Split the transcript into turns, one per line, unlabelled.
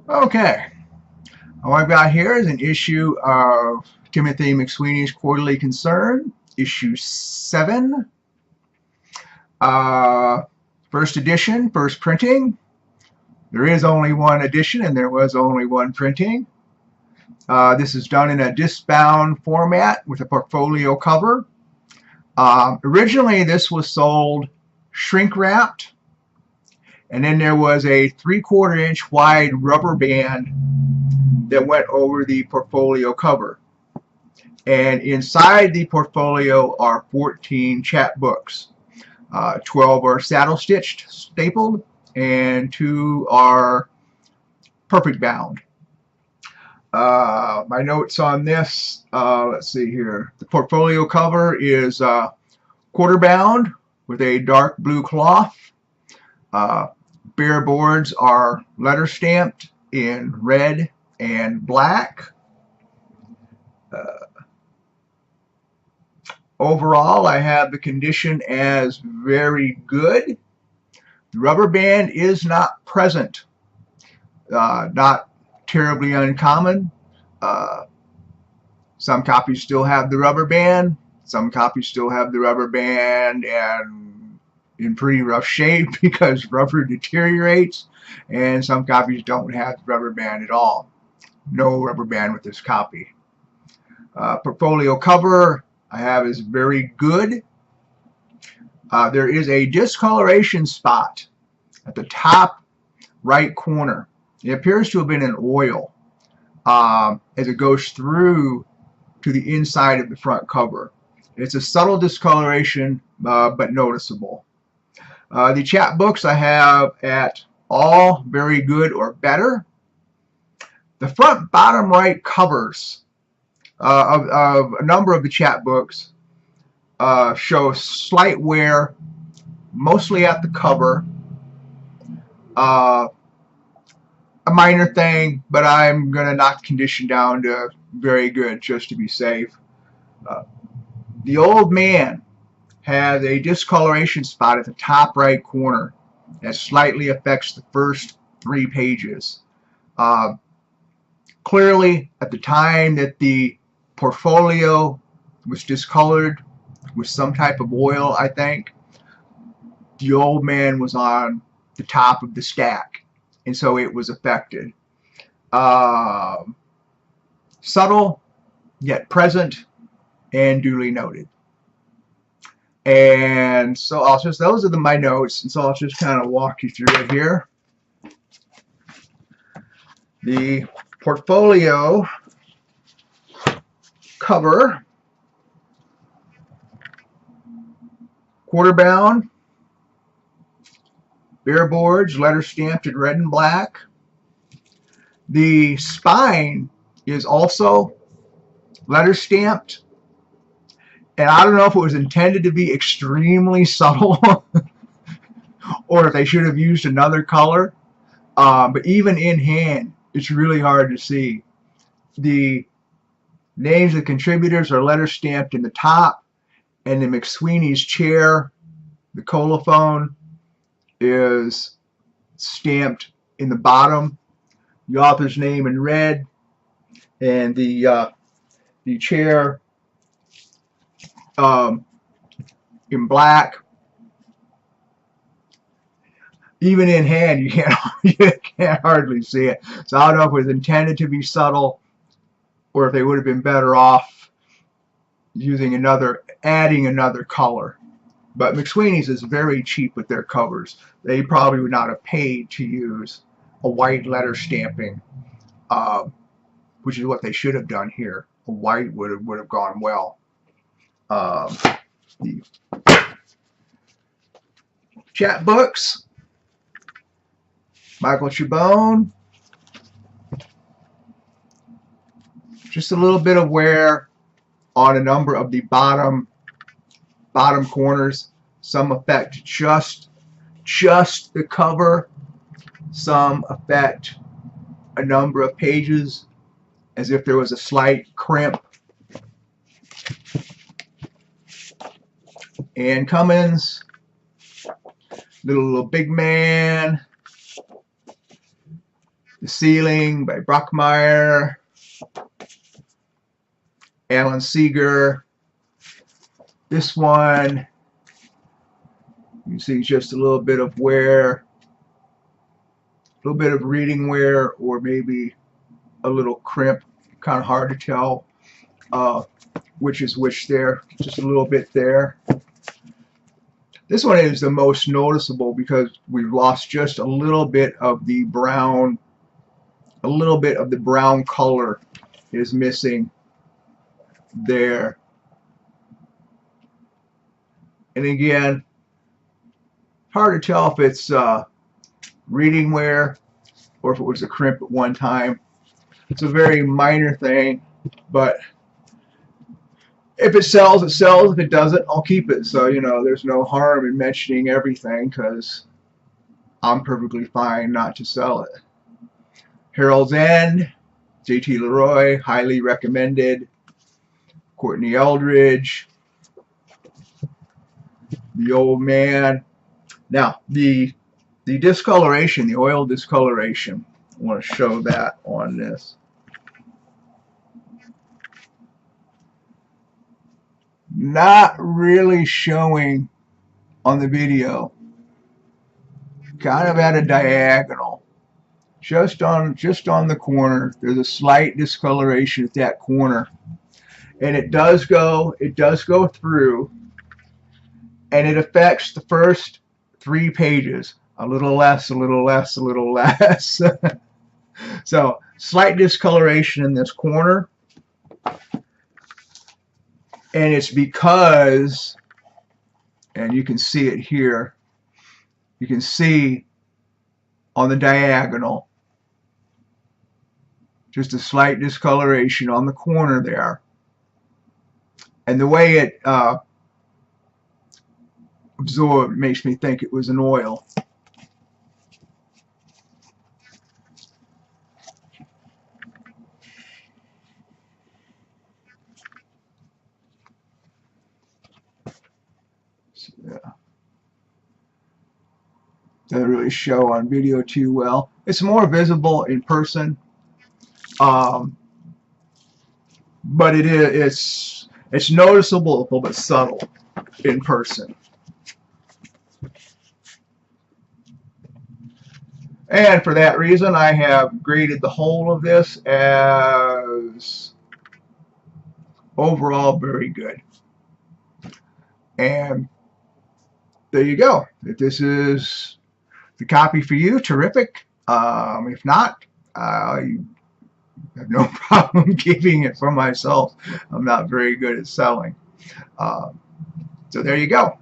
Okay, what I've got here is an issue of Timothy McSweeney's Quarterly Concern, issue 7, uh, first edition, first printing. There is only one edition and there was only one printing. This is done in a disc-bound format with a portfolio cover. Originally, this was sold shrink-wrapped, and then there was a 3/4 inch wide rubber band that went over the portfolio cover. And inside the portfolio are 14 chapbooks. 12 are saddle stitched, stapled, and 2 are perfect bound. My notes on this, let's see here. The portfolio cover is quarter bound with a dark blue cloth. Bare boards are letter stamped in red and black. Overall, I have the condition as very good. The rubber band is not present. Not terribly uncommon. Some copies still have the rubber band. Some copies still have the rubber band and in pretty rough shape because rubber deteriorates. And some copies don't have the rubber band at all. No rubber band with this copy. Portfolio cover I have is very good. There is a discoloration spot at the top right corner. It appears to have been an oil as it goes through to the inside of the front cover. It's a subtle discoloration, but noticeable. The chapbooks I have at all very good or better. The front bottom right covers of a number of the chapbooks show slight wear, mostly at the cover. A minor thing, but I'm going to knock condition down to very good just to be safe. The Old Man has a discoloration spot at the top right corner that slightly affects the first 3 pages. Clearly, at the time that the portfolio was discolored with some type of oil, I think, the Old Man was on the top of the stack, and so it was affected. Subtle, yet present, and duly noted. And so those are my notes, and so I'll just kind of walk you through it here. The portfolio cover, quarter bound, bare boards, letter stamped in red and black. The spine is also letter stamped, and I don't know if it was intended to be extremely subtle or if they should have used another color, but even in hand it's really hard to see. The names of the contributors are letter stamped in the top, and the McSweeney's chair, the colophon, is stamped in the bottom. The author's name in red, and the chair in black. Even in hand, you can't hardly see it. So I don't know if it was intended to be subtle, or if they would have been better off adding another color. But McSweeney's is very cheap with their covers. They probably would not have paid to use a white letter stamping, which is what they should have done here. A white would have gone well. The chapbooks, Michael Chabon. Just a little bit of wear on a number of the bottom corners. Some affect just the cover. Some affect a number of pages, as if there was a slight crimp. Ann Cummins, little big man. The Ceiling by Bruckmeyer, Alan Seeger. This one, you see just a little bit of wear, a little bit of reading wear, or maybe a little crimp. Kind of hard to tell which is which there. Just a little bit there. This one is the most noticeable because we've lost just a little bit of the brown. A little bit of the brown color is missing there. And again, hard to tell if it's reading wear or if it was a crimp at one time. It's a very minor thing, but if it sells, it sells. If it doesn't, I'll keep it. So, you know, there's no harm in mentioning everything because I'm perfectly fine not to sell it. Harold's End, J.T. Leroy, highly recommended. Courtney Eldridge, The Old Man. Now, the discoloration, the oil discoloration, I want to show that on this. Not really showing on the video. Kind of at a diagonal. Just on the corner, there's a slight discoloration at that corner, and it does go through, and it affects the first 3 pages. A little less, a little less, a little less. So slight discoloration in this corner, and it's because, and you can see it here. You can see on the diagonal. Just a slight discoloration on the corner there. And the way it absorbed makes me think it was an oil. So, yeah. Doesn't really show on video too well. It's more visible in person. But it's noticeable but subtle in person. And for that reason, I have graded the whole of this as overall very good. And there you go. If this is the copy for you, terrific. If not, I have no problem keeping it for myself. I'm not very good at selling. So there you go.